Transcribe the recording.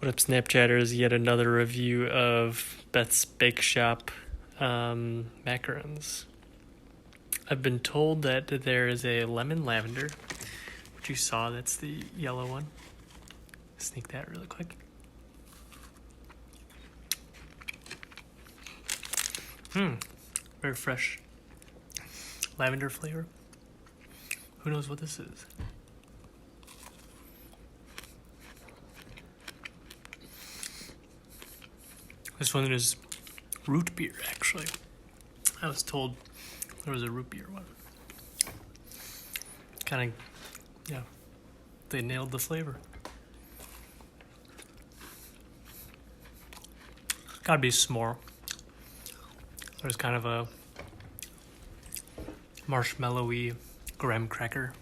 What up, Snapchatters? Yet another review of Beth's Bake Shop macarons. I've been told that there is a lemon lavender, which you saw, that's the yellow one. Sneak that really quick. Very fresh lavender flavor. Who knows what this is? This one is root beer, actually. I was told there was a root beer one. Kind of, yeah, they nailed the flavor. Gotta be s'more. There's kind of a marshmallowy graham cracker